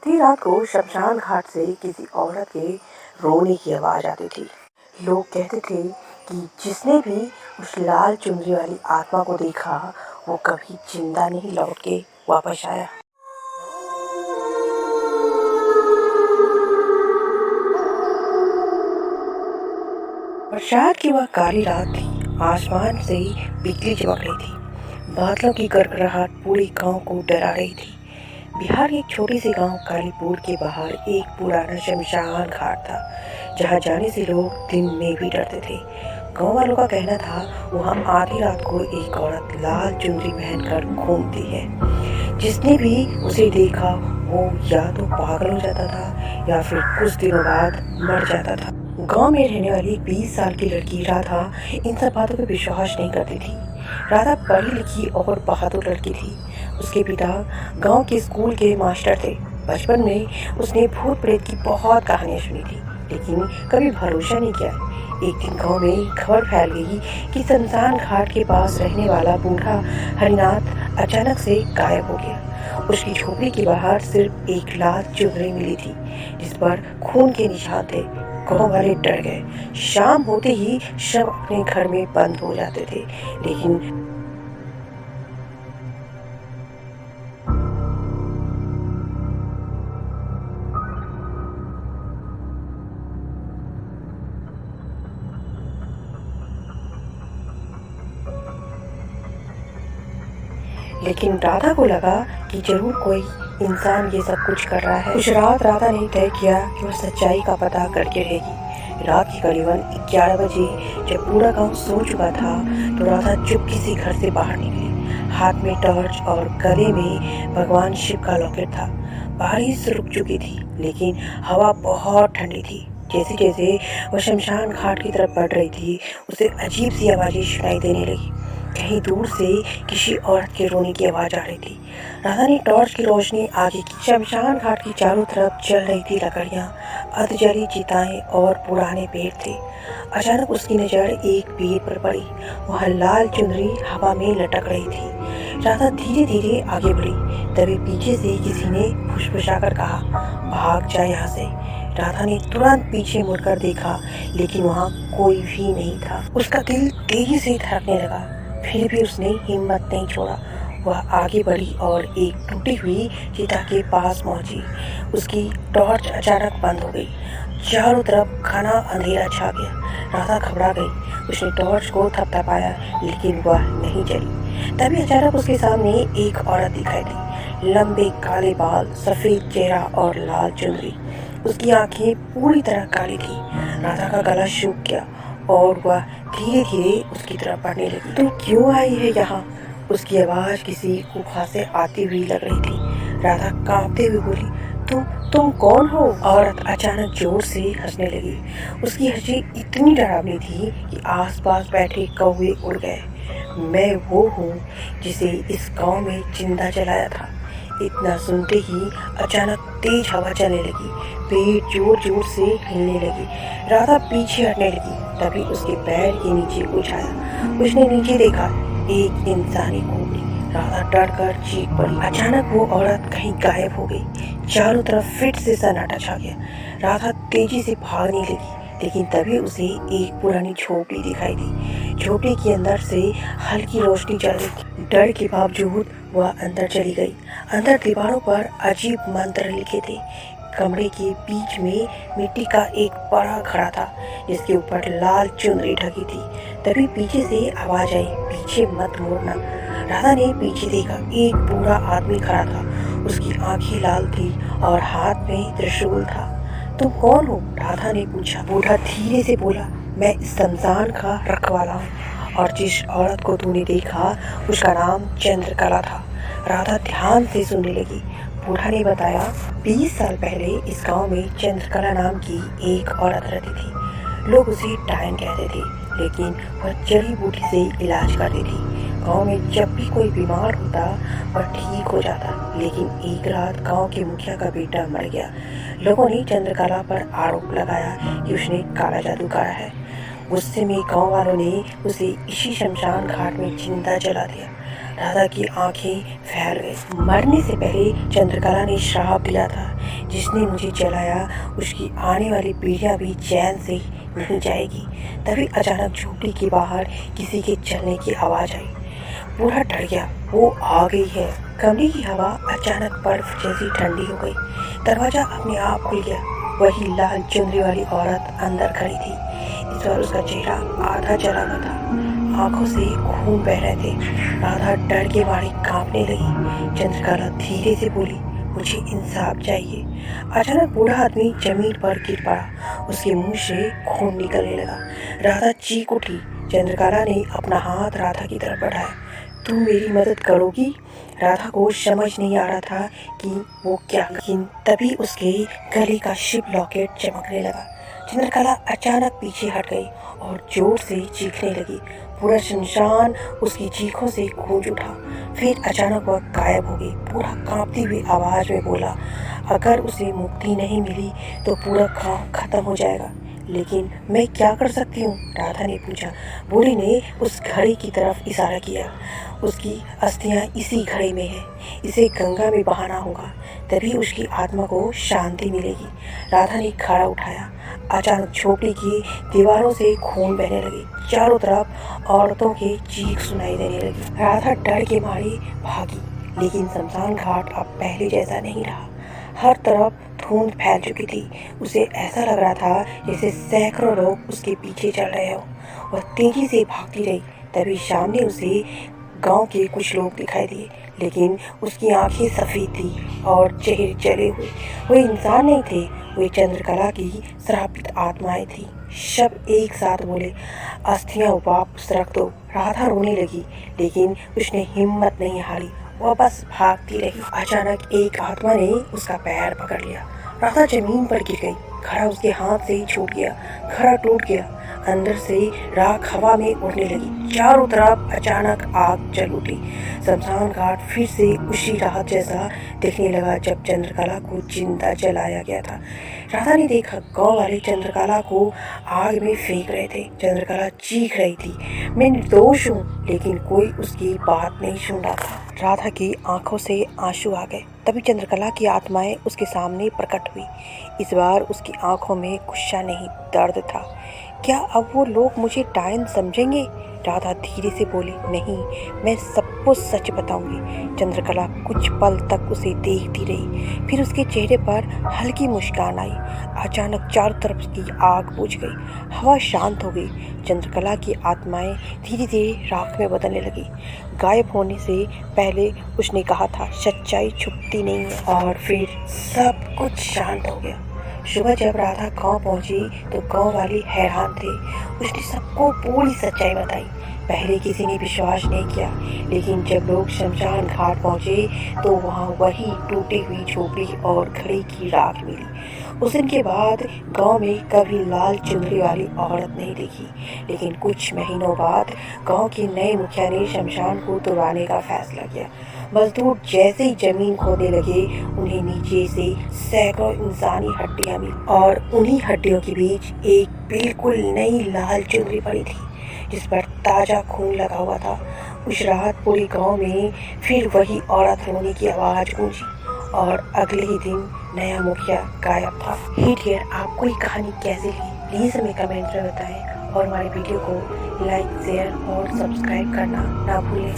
आधी रात को शमशान घाट से किसी औरत के रोने की आवाज आती थी। लोग कहते थे कि जिसने भी उस लाल चुनरी वाली आत्मा को देखा वो कभी जिंदा नहीं लौट के वापस आया। बरसात की वह काली रात थी। आसमान से बिजली चमक रही थी। बादलों की गड़गड़ाहट पूरे गांव को डरा रही थी। बिहार के एक छोटे से गांव कालीपुर के बाहर एक पुराना शमशान घाट था, जहां जाने से लोग दिन में भी डरते थे। गांव वालों का कहना था वहां आधी रात को एक औरत लाल चुनरी पहनकर घूमती है। जिसने भी उसे देखा वो या तो पागल हो जाता था या फिर कुछ दिनों बाद मर जाता था। गांव में रहने वाली 20 साल की लड़की राधा इन सब बातों पर विश्वास नहीं करती थी। राधा पढ़ी लिखी और बहादुर लड़की थी। उसके पिता गांव के स्कूल के मास्टर थे। बचपन में उसने भूत प्रेत की बहुत कहानियां सुनी थी, लेकिन कभी भरोसा नहीं किया। एक दिन गांव में खबर फैल गई कि शमशान घाट के पास रहने वाला बूढ़ा हरिनाथ अचानक से गायब हो गया। उसकी झोपड़ी के बाहर सिर्फ एक लाल चुनरी मिली थी, जिस पर खून के निशान थे। गांव वाले डर गए। शाम होते ही सब अपने घर में बंद हो जाते थे, लेकिन राधा को लगा कि जरूर कोई इंसान ये सब कुछ कर रहा है। उस रात राधा ने तय किया कि वह सच्चाई का पता करके रहेगी। रात की करीबन 11 बजे जब पूरा गांव सो चुका था तो राधा चुपके से घर से बाहर निकली। हाथ में टॉर्च और गले में भगवान शिव का लॉकेट था। बारिश रुक चुकी थी, लेकिन हवा बहुत ठंडी थी। जैसे जैसे वह शमशान घाट की तरफ बढ़ रही थी, उसे अजीब सी आवाजें सुनाई देने लगी। कहीं दूर से किसी औरत के रोने की आवाज आ रही थी। राधा ने टॉर्च की रोशनी आगे की। शमशान घाट की चारों तरफ जल रही थी लकड़ियां, अधजली चिताएं और पुराने पेड़ थे। अचानक उसकी नजर एक पेड़ पर पड़ी। वह लाल चुनरी हवा में लटक रही थी। राधा धीरे धीरे आगे बढ़ी। तभी पीछे से किसी ने फुसफुसाकर कहा, भाग जा यहाँ से। राधा ने तुरंत पीछे मुड़कर देखा, लेकिन वहाँ कोई भी नहीं था। उसका दिल तेजी से धड़कने लगा, फिर भी उसने हिम्मत नहीं छोड़ा। वह आगे बढ़ी और एक टूटी हुई चिता के पास पहुंची। उसकी टॉर्च अचानक बंद हो गई। चारों तरफ घना अंधेरा छा गया। राधा घबरा गई। उसने टॉर्च को थपथपाया, लेकिन वह नहीं जली। तभी अचानक उसके सामने एक औरत दिखाई दी। लंबे काले बाल, सफेद चेहरा और लाल चुनरी। उसकी आंखें पूरी तरह काली थी। राधा का गला सूख गया और वह धीरे धीरे उसकी तरफ बढ़ने लगी। तुम क्यों आई है यहाँ? उसकी आवाज किसी गुफा से आती हुई लग रही थी। राधा कांपते हुए बोली, तुम कौन हो? औरत अचानक जोर से हंसने लगी। उसकी हंसी इतनी डरावनी थी कि आसपास बैठे कौवे उड़ गए। मैं वो हूँ जिसे इस गांव में जिंदा जलाया था। इतना सुनते ही अचानक तेज हवा चलने लगी। पेड़ जोर जोर से हिलने लगी। राधा पीछे हटने लगी। तभी उसके पैर के नीचे कुछ आया। उसने नीचे देखा, एक इंसानी खोपड़ी। राधा डर कर चीख पड़ी। अचानक वो औरत कहीं गायब हो गई। चारों तरफ फिर से सन्नाटा छा गया। राधा तेजी से भागने लगी, लेकिन तभी उसे एक पुरानी झोपड़ी दिखाई दी। झोपड़ी के अंदर से हल्की रोशनी चल रही थी। डर के बावजूद वह अंदर चली गई। अंदर दीवारों पर अजीब मंत्र लिखे थे। कमरे के बीच में मिट्टी का एक बड़ा घड़ा था, जिसके ऊपर लाल चुनरी ढकी थी। तभी पीछे से आवाज आई, पीछे मत मुड़ना। राधा ने पीछे देखा। एक बूढ़ा आदमी खड़ा था। उसकी आंखें लाल थी और हाथ में त्रिशूल था। तुम कौन हो? राधा ने पूछा। बूढ़ा धीरे से बोला, मैं इस शमशान का रखवाला हूँ, और जिस औरत को तूने देखा उसका नाम चंद्रकला था। राधा ध्यान से सुनने लगी। बूढ़ा ने बताया, 20 साल पहले इस गांव में चंद्रकला नाम की एक औरत रहती थी। लोग उसे डायन कहते थे, लेकिन वह जड़ी बूटी से इलाज करती थी। गांव में जब भी कोई बीमार होता वह ठीक हो जाता, लेकिन एक रात गांव के मुखिया का बेटा मर गया। लोगों ने चंद्रकला पर आरोप लगाया कि उसने काला जादू करा है। गुस्से में गांव वालों ने उसे इसी शमशान घाट में जिंदा जला दिया। राधा की आंखें फैल गई। मरने से पहले चंद्रकला ने श्राप दिया था जिसने मुझे जलाया उसकी आने वाली पीढ़ियां भी चैन से नहीं जाएगी। तभी अचानक झोपड़ी के बाहर किसी के चलने की आवाज़ आई। पूरा डर गया, वो आ गई है। कमरे की हवा अचानक बर्फ जैसी ठंडी हो गई। दरवाजा अपने आप खुल गया। वही लाल चुनरी वाली औरत अंदर खड़ी थी। इस बार उसका चेहरा आधा जला हुआ था, आंखों से खून बह रहे थे। राधा डर के मारे कांपने लगी। चंद्रकला धीरे से बोली, मुझे इंसाफ चाहिए। अचानक बूढ़ा आदमी जमीन पर गिर पड़ा। उसके मुंह से खून निकलने लगा। राधा चीख उठी। चंद्रकला ने अपना हाथ राधा की तरफ बढ़ाया। तुम मेरी मदद करोगी? राधा को समझ नहीं आ रहा था कि वो क्या, लेकिन तभी उसके गले का शिव लॉकेट चमकने लगा। चंद्रकला अचानक पीछे हट गई और जोर से चीखने लगी। पूरा शमशान उसकी चीखों से गूंज उठा। फिर अचानक वह गायब हो गई। पूरा कांपती हुई आवाज में बोला, अगर उसे मुक्ति नहीं मिली तो पूरा गांव खत्म हो जाएगा। लेकिन मैं क्या कर सकती हूँ? राधा ने पूछा। बूढ़ी ने उस घड़े की तरफ इशारा किया। उसकी अस्थियाँ इसी घड़े में है, इसे गंगा में बहाना होगा, तभी उसकी आत्मा को शांति मिलेगी। राधा ने घड़ा उठाया। अचानक झोपड़ी की दीवारों से खून बहने लगे। चारों तरफ औरतों के चीख सुनाई देने लगी। राधा डर के मारे भागी, लेकिन शमशान घाट अब पहले जैसा नहीं रहा। हर तरफ धुंध फैल चुकी थी। उसे ऐसा लग रहा था जैसे सैकड़ों लोग उसके पीछे चल रहे हो। वह तेजी से भागती रही। तभी सामने उसे गांव के कुछ लोग दिखाई दिए, लेकिन उसकी आंखें सफ़ेद थी और चेहरे जले हुए। वो इंसान नहीं थे, वे चंद्रकला की श्रापित आत्माएं थी। सब एक साथ बोले, अस्थियां वापस रख दो। राधा रोने लगी, लेकिन उसने हिम्मत नहीं हारी। वह बस भागती रही। अचानक एक आत्मा ने उसका पैर पकड़ लिया। राधा जमीन पर गिर गई। घड़ा उसके हाथ से ही छूट गया। घड़ा टूट गया। अंदर से राख हवा में उड़ने लगी। चारों तरफ अचानक आग जल उठी। शमशान घाट फिर से उसी रात जैसा दिखने लगा जब चंद्रकला को जिंदा जलाया गया था। राधा ने देखा, गांव वाले चंद्रकला को आग में फेंक रहे थे। चंद्रकला चीख रही थी, मैं निर्दोष हूँ, लेकिन कोई उसकी बात नहीं सुन रहा था। राधा की आंखों से आंसू आ गए। तभी चंद्रकला की आत्माएं उसके सामने प्रकट हुई। इस बार उसकी आंखों में गुस्सा नहीं, दर्द था। क्या अब वो लोग मुझे डायन समझेंगे? राधा धीरे से बोली, नहीं, मैं सबको सच बताऊंगी। चंद्रकला कुछ पल तक उसे देखती रही। फिर उसके चेहरे पर हल्की मुस्कान आई। अचानक चारों तरफ की आग बुझ गई। हवा शांत हो गई। चंद्रकला की आत्माएं धीरे धीरे राख में बदलने लगी। गायब होने से पहले उसने कहा था, सच्चाई छुपती नहीं है। और फिर सब कुछ शांत हो गया। सुबह जब राधा गांव पहुंची तो गांव वाले हैरान थे। उसने सबको पूरी सच्चाई बताई। पहले किसी ने विश्वास नहीं किया, लेकिन जब लोग शमशान घाट पहुंचे तो वहां वही टूटी हुई झोपड़ी और घड़े की राख मिली। उस दिन के बाद गांव में कभी लाल चुनरी वाली औरत नहीं दिखी। लेकिन कुछ महीनों बाद गांव के नए मुखिया ने शमशान को तुड़वाने का फैसला किया। मजदूर जैसे ही जमीन खोदने लगे, उन्हें नीचे से सैकड़ों इंसानी हड्डियां मिली और उन्हीं हड्डियों के बीच एक बिल्कुल नई लाल चुनरी पड़ी थी, जिस पर ताजा खून लगा हुआ था। उस रात पूरे गांव में फिर वही औरत रोने की आवाज़ गूंजी और अगले ही दिन नया मुखिया गायब था। हियर आपको ये कहानी कैसी लगी प्लीज़ हमें कमेंट में बताएं और हमारे वीडियो को लाइक, शेयर और सब्सक्राइब करना ना भूलें।